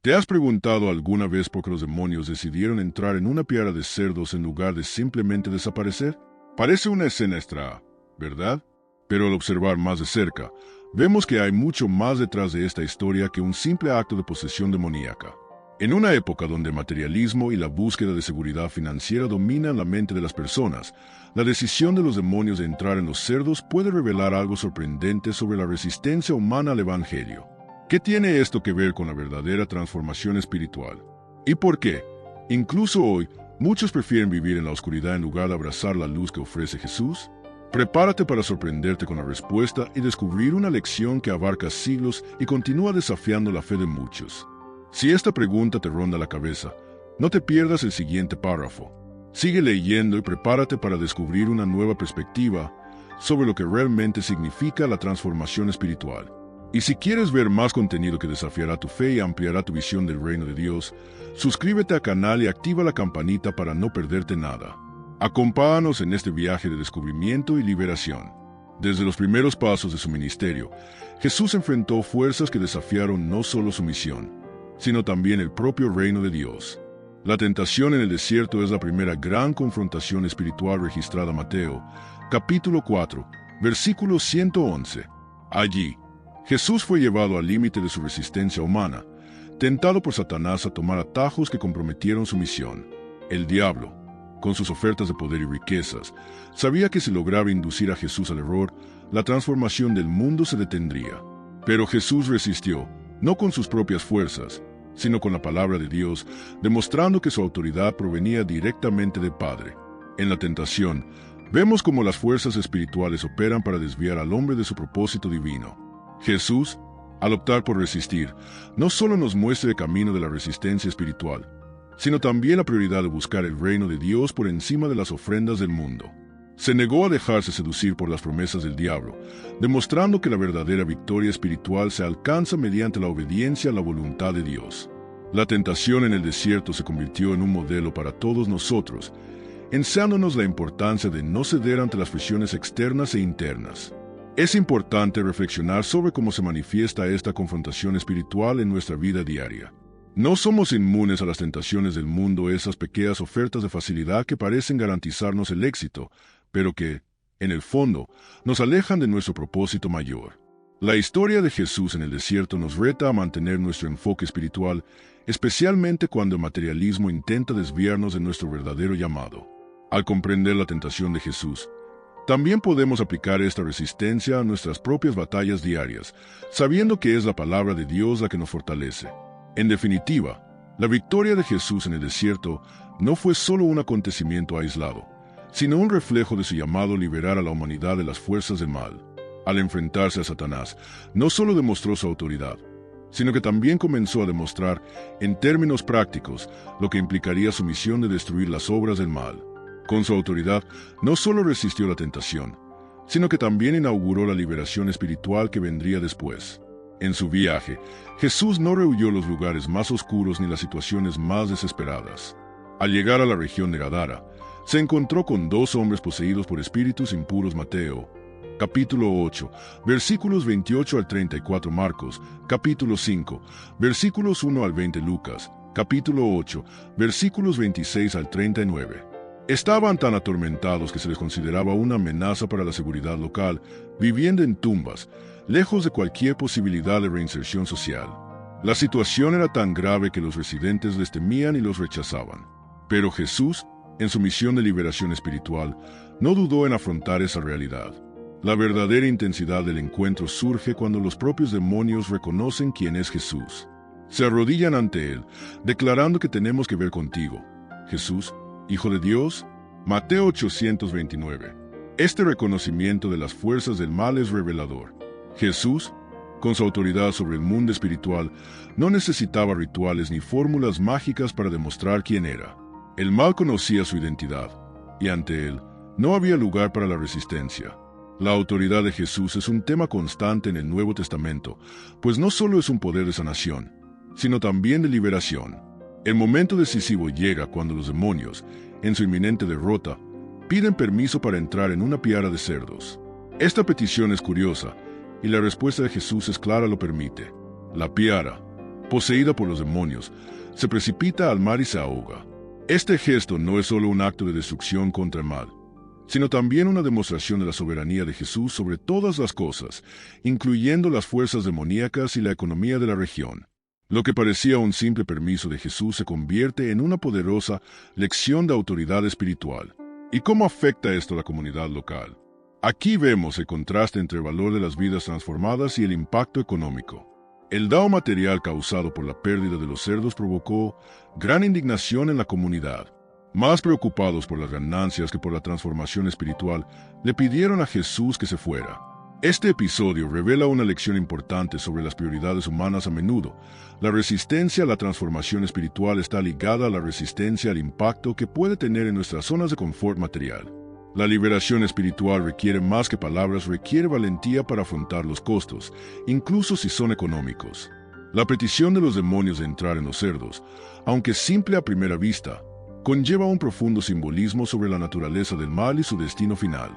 ¿Te has preguntado alguna vez por qué los demonios decidieron entrar en una piara de cerdos en lugar de simplemente desaparecer? Parece una escena extra, ¿verdad? Pero al observar más de cerca, vemos que hay mucho más detrás de esta historia que un simple acto de posesión demoníaca. En una época donde el materialismo y la búsqueda de seguridad financiera dominan la mente de las personas, la decisión de los demonios de entrar en los cerdos puede revelar algo sorprendente sobre la resistencia humana al Evangelio. ¿Qué tiene esto que ver con la verdadera transformación espiritual? ¿Y por qué? Incluso hoy, muchos prefieren vivir en la oscuridad en lugar de abrazar la luz que ofrece Jesús. Prepárate para sorprenderte con la respuesta y descubrir una lección que abarca siglos y continúa desafiando la fe de muchos. Si esta pregunta te ronda la cabeza, no te pierdas el siguiente párrafo. Sigue leyendo y prepárate para descubrir una nueva perspectiva sobre lo que realmente significa la transformación espiritual. Y si quieres ver más contenido que desafiará tu fe y ampliará tu visión del reino de Dios, suscríbete al canal y activa la campanita para no perderte nada. Acompáñanos en este viaje de descubrimiento y liberación. Desde los primeros pasos de su ministerio, Jesús enfrentó fuerzas que desafiaron no solo su misión, sino también el propio reino de Dios. La tentación en el desierto es la primera gran confrontación espiritual registrada en Mateo, capítulo 4, versículo 111. Allí, Jesús fue llevado al límite de su resistencia humana, tentado por Satanás a tomar atajos que comprometieron su misión. El diablo, con sus ofertas de poder y riquezas, sabía que si lograba inducir a Jesús al error, la transformación del mundo se detendría. Pero Jesús resistió, no con sus propias fuerzas, sino con la palabra de Dios, demostrando que su autoridad provenía directamente del Padre. En la tentación, vemos cómo las fuerzas espirituales operan para desviar al hombre de su propósito divino. Jesús, al optar por resistir, no solo nos muestra el camino de la resistencia espiritual, sino también la prioridad de buscar el reino de Dios por encima de las ofrendas del mundo. Se negó a dejarse seducir por las promesas del diablo, demostrando que la verdadera victoria espiritual se alcanza mediante la obediencia a la voluntad de Dios. La tentación en el desierto se convirtió en un modelo para todos nosotros, enseñándonos la importancia de no ceder ante las presiones externas e internas. Es importante reflexionar sobre cómo se manifiesta esta confrontación espiritual en nuestra vida diaria. No somos inmunes a las tentaciones del mundo, esas pequeñas ofertas de facilidad que parecen garantizarnos el éxito, pero que, en el fondo, nos alejan de nuestro propósito mayor. La historia de Jesús en el desierto nos reta a mantener nuestro enfoque espiritual, especialmente cuando el materialismo intenta desviarnos de nuestro verdadero llamado. Al comprender la tentación de Jesús, también podemos aplicar esta resistencia a nuestras propias batallas diarias, sabiendo que es la palabra de Dios la que nos fortalece. En definitiva, la victoria de Jesús en el desierto no fue solo un acontecimiento aislado, sino un reflejo de su llamado a liberar a la humanidad de las fuerzas del mal. Al enfrentarse a Satanás, no solo demostró su autoridad, sino que también comenzó a demostrar, en términos prácticos, lo que implicaría su misión de destruir las obras del mal. Con su autoridad, no solo resistió la tentación, sino que también inauguró la liberación espiritual que vendría después. En su viaje, Jesús no rehuyó los lugares más oscuros ni las situaciones más desesperadas. Al llegar a la región de Gadara, se encontró con dos hombres poseídos por espíritus impuros. Mateo, capítulo 8, versículos 28 al 34. Marcos, capítulo 5, versículos 1 al 20. Lucas, capítulo 8, versículos 26 al 39. Estaban tan atormentados que se les consideraba una amenaza para la seguridad local, viviendo en tumbas, lejos de cualquier posibilidad de reinserción social. La situación era tan grave que los residentes les temían y los rechazaban. Pero Jesús, en su misión de liberación espiritual, no dudó en afrontar esa realidad. La verdadera intensidad del encuentro surge cuando los propios demonios reconocen quién es Jesús. Se arrodillan ante Él, declarando que tenemos que ver contigo, Jesús, Hijo de Dios. Mateo 829. Este reconocimiento de las fuerzas del mal es revelador. Jesús, con su autoridad sobre el mundo espiritual, no necesitaba rituales ni fórmulas mágicas para demostrar quién era. El mal conocía su identidad, y ante él no había lugar para la resistencia. La autoridad de Jesús es un tema constante en el Nuevo Testamento, pues no solo es un poder de sanación, sino también de liberación. El momento decisivo llega cuando los demonios, en su inminente derrota, piden permiso para entrar en una piara de cerdos. Esta petición es curiosa, y la respuesta de Jesús es clara: lo permite. La piara, poseída por los demonios, se precipita al mar y se ahoga. Este gesto no es solo un acto de destrucción contra el mal, sino también una demostración de la soberanía de Jesús sobre todas las cosas, incluyendo las fuerzas demoníacas y la economía de la región. Lo que parecía un simple permiso de Jesús se convierte en una poderosa lección de autoridad espiritual. ¿Y cómo afecta esto a la comunidad local? Aquí vemos el contraste entre el valor de las vidas transformadas y el impacto económico. El daño material causado por la pérdida de los cerdos provocó gran indignación en la comunidad. Más preocupados por las ganancias que por la transformación espiritual, le pidieron a Jesús que se fuera. Este episodio revela una lección importante sobre las prioridades humanas a menudo. La resistencia a la transformación espiritual está ligada a la resistencia al impacto que puede tener en nuestras zonas de confort material. La liberación espiritual requiere más que palabras, requiere valentía para afrontar los costos, incluso si son económicos. La petición de los demonios de entrar en los cerdos, aunque simple a primera vista, conlleva un profundo simbolismo sobre la naturaleza del mal y su destino final.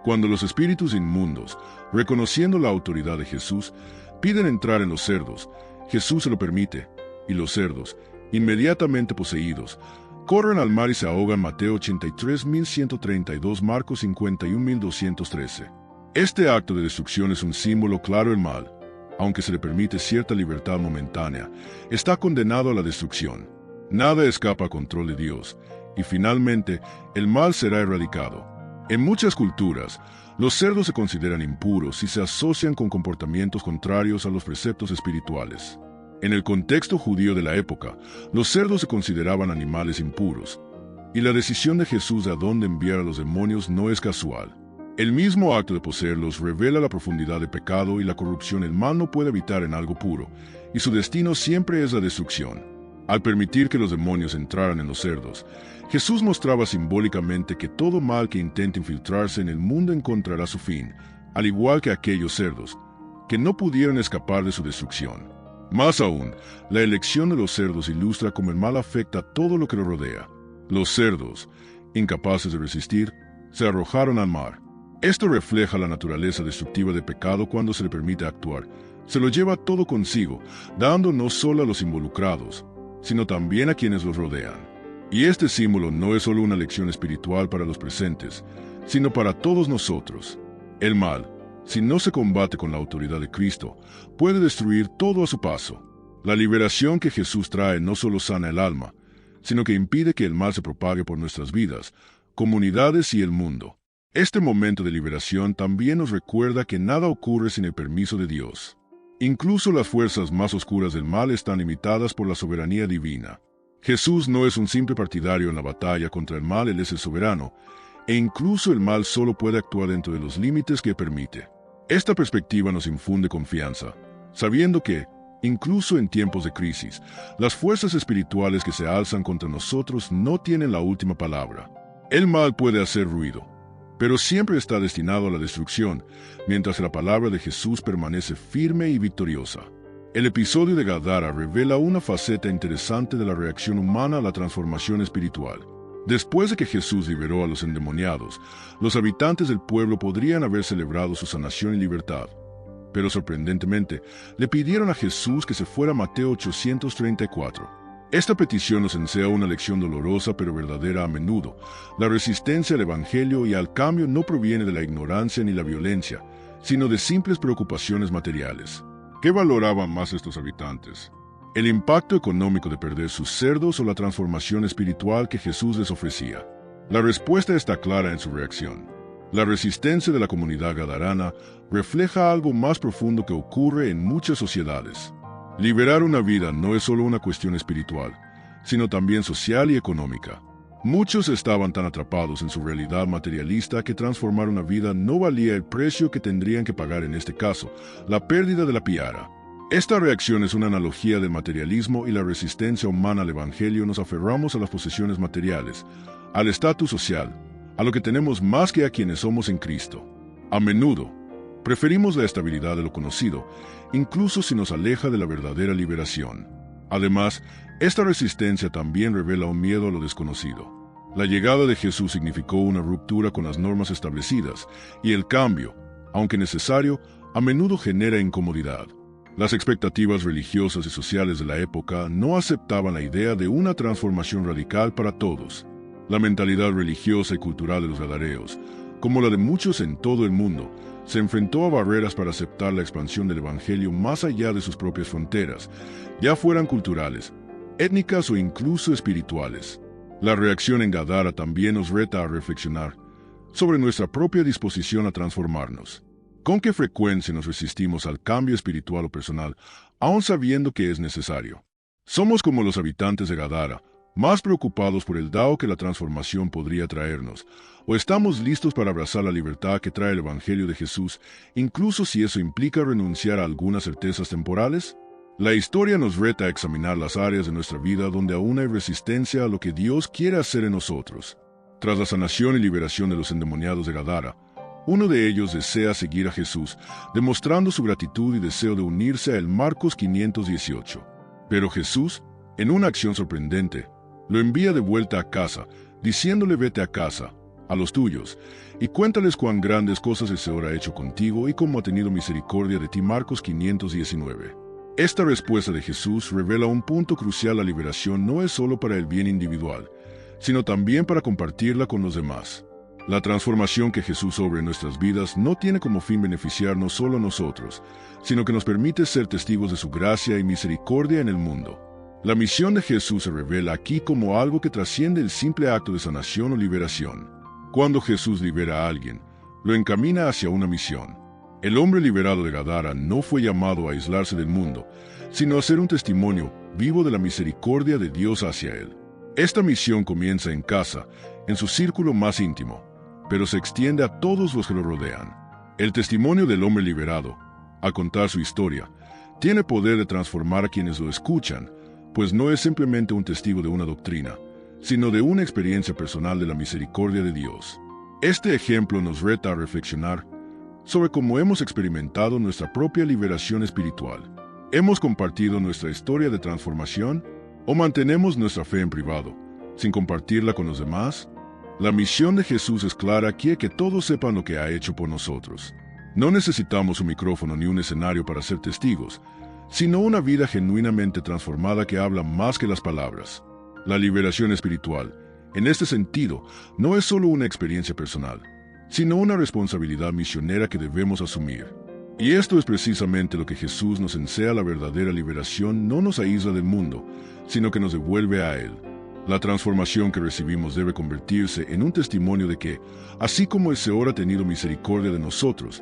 Cuando los espíritus inmundos, reconociendo la autoridad de Jesús, piden entrar en los cerdos, Jesús se lo permite, y los cerdos, inmediatamente poseídos, corren al mar y se ahogan. Mateo 83.132, Marcos 51.213. Este acto de destrucción es un símbolo claro del mal. Aunque se le permite cierta libertad momentánea, está condenado a la destrucción. Nada escapa al control de Dios, y finalmente el mal será erradicado. En muchas culturas, los cerdos se consideran impuros y se asocian con comportamientos contrarios a los preceptos espirituales. En el contexto judío de la época, los cerdos se consideraban animales impuros, y la decisión de Jesús de a dónde enviar a los demonios no es casual. El mismo acto de poseerlos revela la profundidad del pecado y la corrupción. El mal no puede habitar en algo puro, y su destino siempre es la destrucción. Al permitir que los demonios entraran en los cerdos, Jesús mostraba simbólicamente que todo mal que intente infiltrarse en el mundo encontrará su fin, al igual que aquellos cerdos, que no pudieron escapar de su destrucción. Más aún, la elección de los cerdos ilustra cómo el mal afecta a todo lo que lo rodea. Los cerdos, incapaces de resistir, se arrojaron al mar. Esto refleja la naturaleza destructiva del pecado cuando se le permite actuar. Se lo lleva todo consigo, dando no solo a los involucrados, sino también a quienes los rodean. Y este símbolo no es solo una lección espiritual para los presentes, sino para todos nosotros. El mal, si no se combate con la autoridad de Cristo, puede destruir todo a su paso. La liberación que Jesús trae no solo sana el alma, sino que impide que el mal se propague por nuestras vidas, comunidades y el mundo. Este momento de liberación también nos recuerda que nada ocurre sin el permiso de Dios. Incluso las fuerzas más oscuras del mal están limitadas por la soberanía divina. Jesús no es un simple partidario en la batalla contra el mal, Él es el soberano, e incluso el mal solo puede actuar dentro de los límites que permite. Esta perspectiva nos infunde confianza, sabiendo que, incluso en tiempos de crisis, las fuerzas espirituales que se alzan contra nosotros no tienen la última palabra. El mal puede hacer ruido, pero siempre está destinado a la destrucción, mientras la palabra de Jesús permanece firme y victoriosa. El episodio de Gadara revela una faceta interesante de la reacción humana a la transformación espiritual. Después de que Jesús liberó a los endemoniados, los habitantes del pueblo podrían haber celebrado su sanación y libertad. Pero sorprendentemente, le pidieron a Jesús que se fuera. Mateo 834. Esta petición nos enseña una lección dolorosa pero verdadera a menudo. La resistencia al Evangelio y al cambio no proviene de la ignorancia ni la violencia, sino de simples preocupaciones materiales. ¿Qué valoraban más estos habitantes? ¿El impacto económico de perder sus cerdos o la transformación espiritual que Jesús les ofrecía? La respuesta está clara en su reacción. La resistencia de la comunidad gadarana refleja algo más profundo que ocurre en muchas sociedades. Liberar una vida no es solo una cuestión espiritual, sino también social y económica. Muchos estaban tan atrapados en su realidad materialista que transformar una vida no valía el precio que tendrían que pagar, en este caso, la pérdida de la piara. Esta reacción es una analogía del materialismo y la resistencia humana al Evangelio. Nos aferramos a las posesiones materiales, al estatus social, a lo que tenemos más que a quienes somos en Cristo. A menudo, preferimos la estabilidad de lo conocido, incluso si nos aleja de la verdadera liberación. Además, esta resistencia también revela un miedo a lo desconocido. La llegada de Jesús significó una ruptura con las normas establecidas, y el cambio, aunque necesario, a menudo genera incomodidad. Las expectativas religiosas y sociales de la época no aceptaban la idea de una transformación radical para todos. La mentalidad religiosa y cultural de los gadareos, como la de muchos en todo el mundo, se enfrentó a barreras para aceptar la expansión del Evangelio más allá de sus propias fronteras, ya fueran culturales, étnicas o incluso espirituales. La reacción en Gadara también nos reta a reflexionar sobre nuestra propia disposición a transformarnos. ¿Con qué frecuencia nos resistimos al cambio espiritual o personal, aun sabiendo que es necesario? Somos como los habitantes de Gadara, más preocupados por el dao que la transformación podría traernos, o estamos listos para abrazar la libertad que trae el Evangelio de Jesús, incluso si eso implica renunciar a algunas certezas temporales? La historia nos reta a examinar las áreas de nuestra vida donde aún hay resistencia a lo que Dios quiere hacer en nosotros. Tras la sanación y liberación de los endemoniados de Gadara, uno de ellos desea seguir a Jesús, demostrando su gratitud y deseo de unirse a él. Marcos 5:18. Pero Jesús, en una acción sorprendente, lo envía de vuelta a casa, diciéndole: vete a casa, a los tuyos, y cuéntales cuán grandes cosas el Señor ha hecho contigo y cómo ha tenido misericordia de ti. Marcos 519. Esta respuesta de Jesús revela un punto crucial: la liberación no es solo para el bien individual, sino también para compartirla con los demás. La transformación que Jesús obra en nuestras vidas no tiene como fin beneficiarnos solo a nosotros, sino que nos permite ser testigos de su gracia y misericordia en el mundo. La misión de Jesús se revela aquí como algo que trasciende el simple acto de sanación o liberación. Cuando Jesús libera a alguien, lo encamina hacia una misión. El hombre liberado de Gadara no fue llamado a aislarse del mundo, sino a ser un testimonio vivo de la misericordia de Dios hacia él. Esta misión comienza en casa, en su círculo más íntimo, pero se extiende a todos los que lo rodean. El testimonio del hombre liberado, al contar su historia, tiene poder de transformar a quienes lo escuchan, pues no es simplemente un testigo de una doctrina, sino de una experiencia personal de la misericordia de Dios. Este ejemplo nos reta a reflexionar sobre cómo hemos experimentado nuestra propia liberación espiritual. ¿Hemos compartido nuestra historia de transformación o mantenemos nuestra fe en privado, sin compartirla con los demás? La misión de Jesús es clara: quiere que todos sepan lo que ha hecho por nosotros. No necesitamos un micrófono ni un escenario para ser testigos, sino una vida genuinamente transformada que habla más que las palabras. La liberación espiritual, en este sentido, no es solo una experiencia personal, sino una responsabilidad misionera que debemos asumir. Y esto es precisamente lo que Jesús nos enseña: la verdadera liberación no nos aísla del mundo, sino que nos devuelve a él. La transformación que recibimos debe convertirse en un testimonio de que, así como el Señor ha tenido misericordia de nosotros,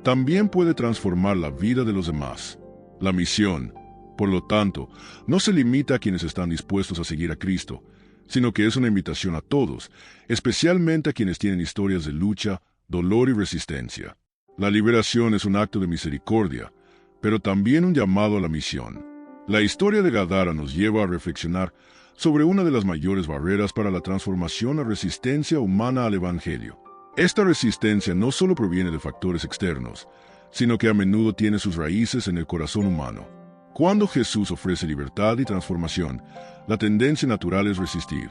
también puede transformar la vida de los demás. La misión, por lo tanto, no se limita a quienes están dispuestos a seguir a Cristo, sino que es una invitación a todos, especialmente a quienes tienen historias de lucha, dolor y resistencia. La liberación es un acto de misericordia, pero también un llamado a la misión. La historia de Gadara nos lleva a reflexionar sobre una de las mayores barreras para la transformación: la resistencia humana al Evangelio. Esta resistencia no solo proviene de factores externos, sino que a menudo tiene sus raíces en el corazón humano. Cuando Jesús ofrece libertad y transformación, la tendencia natural es resistir.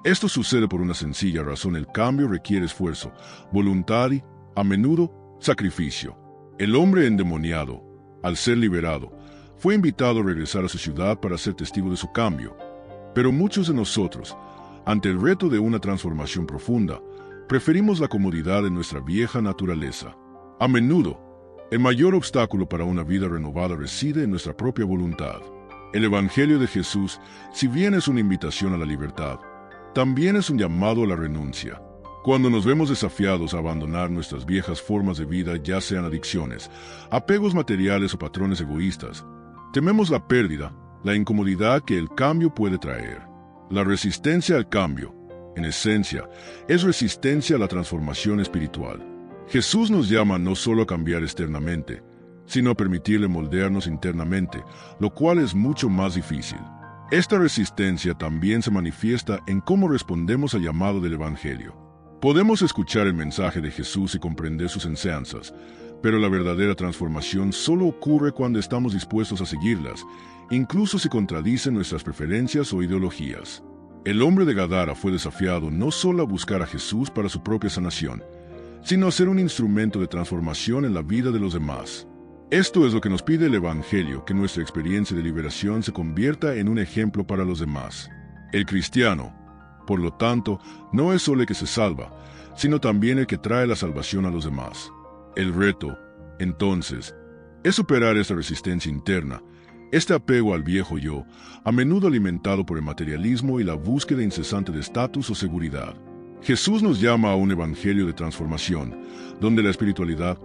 Esto sucede por una sencilla razón: el cambio requiere esfuerzo, voluntad y, a menudo, sacrificio. El hombre endemoniado, al ser liberado, fue invitado a regresar a su ciudad para ser testigo de su cambio. Pero muchos de nosotros, ante el reto de una transformación profunda, preferimos la comodidad de nuestra vieja naturaleza. A menudo, el mayor obstáculo para una vida renovada reside en nuestra propia voluntad. El Evangelio de Jesús, si bien es una invitación a la libertad, también es un llamado a la renuncia. Cuando nos vemos desafiados a abandonar nuestras viejas formas de vida, ya sean adicciones, apegos materiales o patrones egoístas, tememos la pérdida, la incomodidad que el cambio puede traer. La resistencia al cambio, en esencia, es resistencia a la transformación espiritual. Jesús nos llama no solo a cambiar externamente, sino a permitirle moldearnos internamente, lo cual es mucho más difícil. Esta resistencia también se manifiesta en cómo respondemos al llamado del Evangelio. Podemos escuchar el mensaje de Jesús y comprender sus enseñanzas, pero la verdadera transformación solo ocurre cuando estamos dispuestos a seguirlas, incluso si contradicen nuestras preferencias o ideologías. El hombre de Gadara fue desafiado no solo a buscar a Jesús para su propia sanación, sino a ser un instrumento de transformación en la vida de los demás. Esto es lo que nos pide el Evangelio, que nuestra experiencia de liberación se convierta en un ejemplo para los demás. El cristiano, por lo tanto, no es solo el que se salva, sino también el que trae la salvación a los demás. El reto, entonces, es superar esta resistencia interna, este apego al viejo yo, a menudo alimentado por el materialismo y la búsqueda incesante de estatus o seguridad. Jesús nos llama a un evangelio de transformación, donde la espiritualidad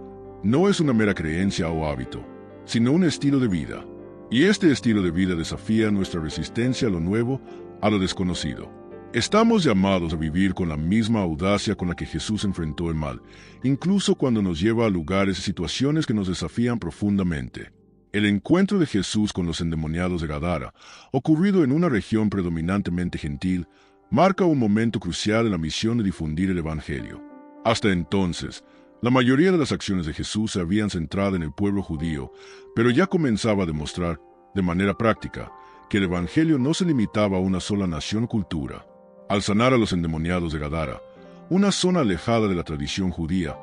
no es una mera creencia o hábito, sino un estilo de vida. Y este estilo de vida desafía nuestra resistencia a lo nuevo, a lo desconocido. Estamos llamados a vivir con la misma audacia con la que Jesús enfrentó el mal, incluso cuando nos lleva a lugares y situaciones que nos desafían profundamente. El encuentro de Jesús con los endemoniados de Gadara, ocurrido en una región predominantemente gentil, marca un momento crucial en la misión de difundir el Evangelio. Hasta entonces, la mayoría de las acciones de Jesús se habían centrado en el pueblo judío, pero ya comenzaba a demostrar, de manera práctica, que el Evangelio no se limitaba a una sola nación o cultura. Al sanar a los endemoniados de Gadara, una zona alejada de la tradición judía,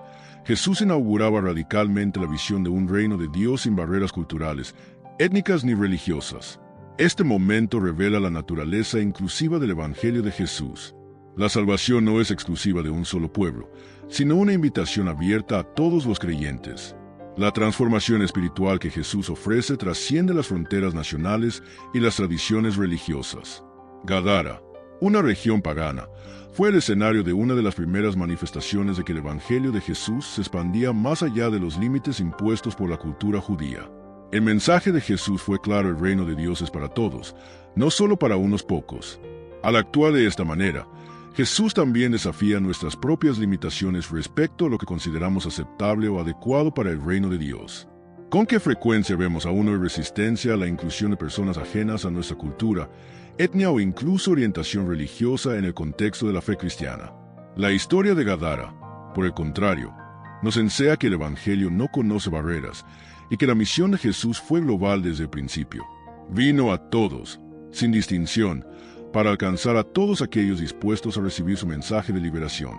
Jesús inauguraba radicalmente la visión de un reino de Dios sin barreras culturales, étnicas ni religiosas. Este momento revela la naturaleza inclusiva del Evangelio de Jesús. La salvación no es exclusiva de un solo pueblo, sino una invitación abierta a todos los creyentes. La transformación espiritual que Jesús ofrece trasciende las fronteras nacionales y las tradiciones religiosas. Gadara, una región pagana, fue el escenario de una de las primeras manifestaciones de que el Evangelio de Jesús se expandía más allá de los límites impuestos por la cultura judía. El mensaje de Jesús fue claro: el reino de Dios es para todos, no solo para unos pocos. Al actuar de esta manera, Jesús también desafía nuestras propias limitaciones respecto a lo que consideramos aceptable o adecuado para el reino de Dios. ¿Con qué frecuencia vemos aún hoy resistencia a la inclusión de personas ajenas a nuestra cultura, etnia o incluso orientación religiosa en el contexto de la fe cristiana? La historia de Gadara, por el contrario, nos enseña que el Evangelio no conoce barreras y que la misión de Jesús fue global desde el principio. Vino a todos, sin distinción, para alcanzar a todos aquellos dispuestos a recibir su mensaje de liberación.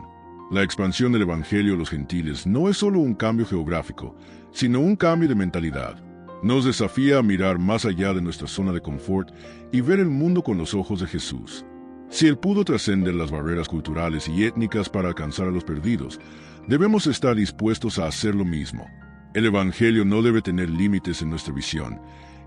La expansión del Evangelio a los gentiles no es solo un cambio geográfico, sino un cambio de mentalidad. Nos desafía a mirar más allá de nuestra zona de confort y ver el mundo con los ojos de Jesús. Si Él pudo trascender las barreras culturales y étnicas para alcanzar a los perdidos, debemos estar dispuestos a hacer lo mismo. El Evangelio no debe tener límites en nuestra visión,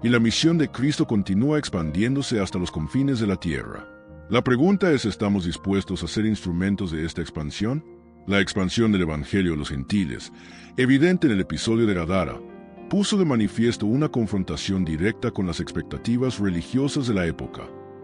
y la misión de Cristo continúa expandiéndose hasta los confines de la tierra. La pregunta es: ¿estamos dispuestos a ser instrumentos de esta expansión? La expansión del Evangelio a los gentiles, evidente en el episodio de Gadara, puso de manifiesto una confrontación directa con las expectativas religiosas de la época.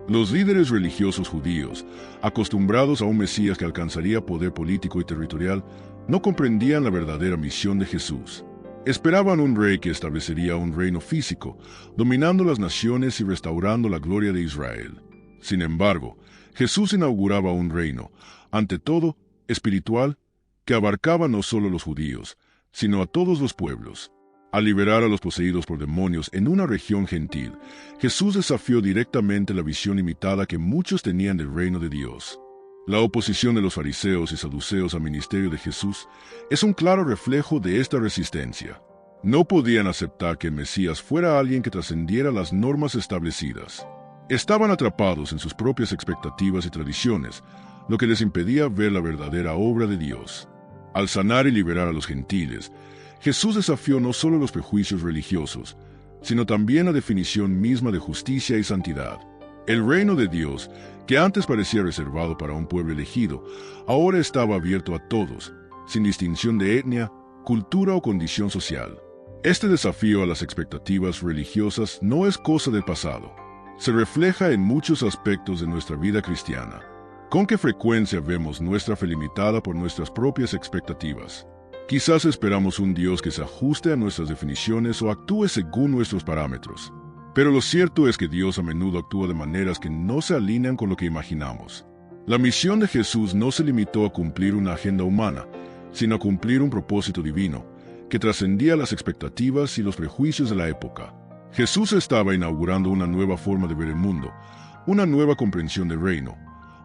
Los líderes religiosos judíos, acostumbrados a un Mesías que alcanzaría poder político y territorial, no comprendían la verdadera misión de Jesús. Esperaban un rey que establecería un reino físico, dominando las naciones y restaurando la gloria de Israel. Sin embargo, Jesús inauguraba un reino, ante todo, espiritual, que abarcaba no solo a los judíos, sino a todos los pueblos. Al liberar a los poseídos por demonios en una región gentil, Jesús desafió directamente la visión limitada que muchos tenían del reino de Dios. La oposición de los fariseos y saduceos al ministerio de Jesús es un claro reflejo de esta resistencia. No podían aceptar que el Mesías fuera alguien que trascendiera las normas establecidas. Estaban atrapados en sus propias expectativas y tradiciones, lo que les impedía ver la verdadera obra de Dios. Al sanar y liberar a los gentiles, Jesús desafió no solo los prejuicios religiosos, sino también la definición misma de justicia y santidad. El reino de Dios, que antes parecía reservado para un pueblo elegido, ahora estaba abierto a todos, sin distinción de etnia, cultura o condición social. Este desafío a las expectativas religiosas no es cosa del pasado. Se refleja en muchos aspectos de nuestra vida cristiana. ¿Con qué frecuencia vemos nuestra fe limitada por nuestras propias expectativas? Quizás esperamos un Dios que se ajuste a nuestras definiciones o actúe según nuestros parámetros. Pero lo cierto es que Dios a menudo actúa de maneras que no se alinean con lo que imaginamos. La misión de Jesús no se limitó a cumplir una agenda humana, sino a cumplir un propósito divino, que trascendía las expectativas y los prejuicios de la época. Jesús estaba inaugurando una nueva forma de ver el mundo, una nueva comprensión del reino,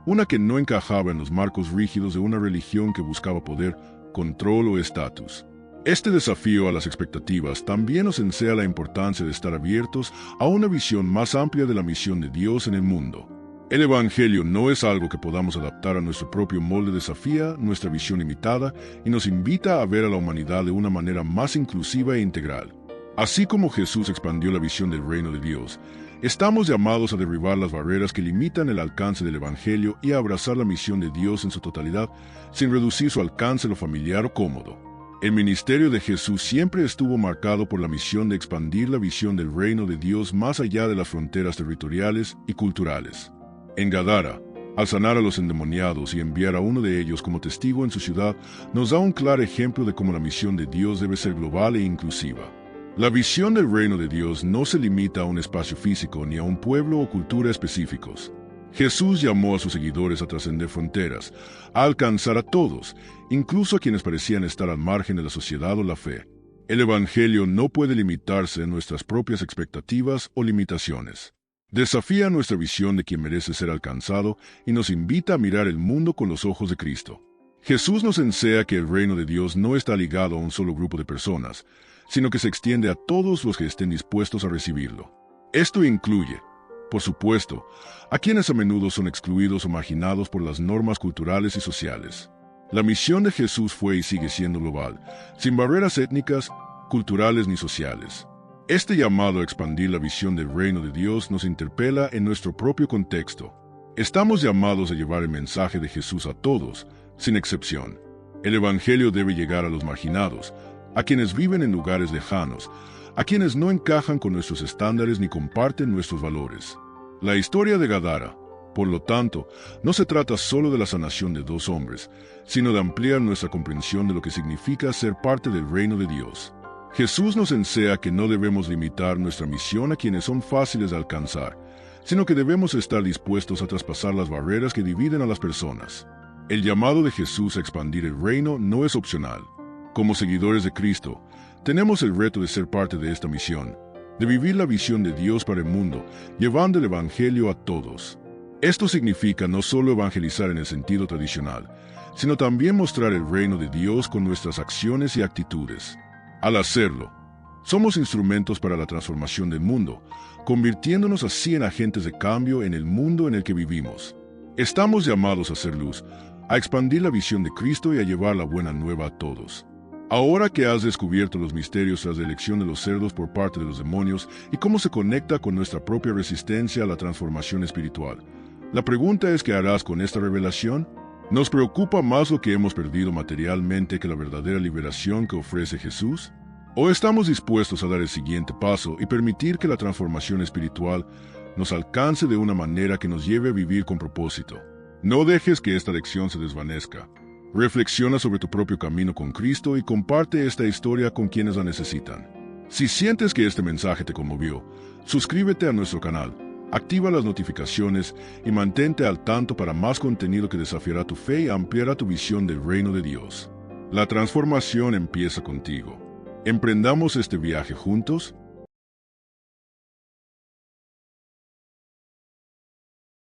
una que no encajaba en los marcos rígidos de una religión que buscaba poder, control o estatus. Este desafío a las expectativas también nos enseña la importancia de estar abiertos a una visión más amplia de la misión de Dios en el mundo. El Evangelio no es algo que podamos adaptar a nuestro propio molde, desafía nuestra visión limitada y nos invita a ver a la humanidad de una manera más inclusiva e integral. Así como Jesús expandió la visión del reino de Dios, estamos llamados a derribar las barreras que limitan el alcance del Evangelio y a abrazar la misión de Dios en su totalidad, sin reducir su alcance a lo familiar o cómodo. El ministerio de Jesús siempre estuvo marcado por la misión de expandir la visión del reino de Dios más allá de las fronteras territoriales y culturales. En Gadara, al sanar a los endemoniados y enviar a uno de ellos como testigo en su ciudad, nos da un claro ejemplo de cómo la misión de Dios debe ser global e inclusiva. La visión del reino de Dios no se limita a un espacio físico ni a un pueblo o cultura específicos. Jesús llamó a sus seguidores a trascender fronteras, a alcanzar a todos, incluso a quienes parecían estar al margen de la sociedad o la fe. El Evangelio no puede limitarse en nuestras propias expectativas o limitaciones. Desafía nuestra visión de quien merece ser alcanzado y nos invita a mirar el mundo con los ojos de Cristo. Jesús nos enseña que el reino de Dios no está ligado a un solo grupo de personas, sino que se extiende a todos los que estén dispuestos a recibirlo. Esto incluye, por supuesto, a quienes a menudo son excluidos o marginados por las normas culturales y sociales. La misión de Jesús fue y sigue siendo global, sin barreras étnicas, culturales ni sociales. Este llamado a expandir la visión del reino de Dios nos interpela en nuestro propio contexto. Estamos llamados a llevar el mensaje de Jesús a todos, sin excepción. El Evangelio debe llegar a los marginados, a quienes viven en lugares lejanos, a quienes no encajan con nuestros estándares ni comparten nuestros valores. La historia de Gadara, por lo tanto, no se trata solo de la sanación de 2 hombres, sino de ampliar nuestra comprensión de lo que significa ser parte del reino de Dios. Jesús nos enseña que no debemos limitar nuestra misión a quienes son fáciles de alcanzar, sino que debemos estar dispuestos a traspasar las barreras que dividen a las personas. El llamado de Jesús a expandir el reino no es opcional. Como seguidores de Cristo, tenemos el reto de ser parte de esta misión, de vivir la visión de Dios para el mundo, llevando el Evangelio a todos. Esto significa no solo evangelizar en el sentido tradicional, sino también mostrar el reino de Dios con nuestras acciones y actitudes. Al hacerlo, somos instrumentos para la transformación del mundo, convirtiéndonos así en agentes de cambio en el mundo en el que vivimos. Estamos llamados a ser luz, a expandir la visión de Cristo y a llevar la buena nueva a todos. Ahora que has descubierto los misterios tras la elección de los cerdos por parte de los demonios y cómo se conecta con nuestra propia resistencia a la transformación espiritual, la pregunta es: ¿qué harás con esta revelación? ¿Nos preocupa más lo que hemos perdido materialmente que la verdadera liberación que ofrece Jesús? ¿O estamos dispuestos a dar el siguiente paso y permitir que la transformación espiritual nos alcance de una manera que nos lleve a vivir con propósito? No dejes que esta lección se desvanezca. Reflexiona sobre tu propio camino con Cristo y comparte esta historia con quienes la necesitan. Si sientes que este mensaje te conmovió, suscríbete a nuestro canal. Activa las notificaciones y mantente al tanto para más contenido que desafiará tu fe y ampliará tu visión del reino de Dios. La transformación empieza contigo. ¿Emprendamos este viaje juntos?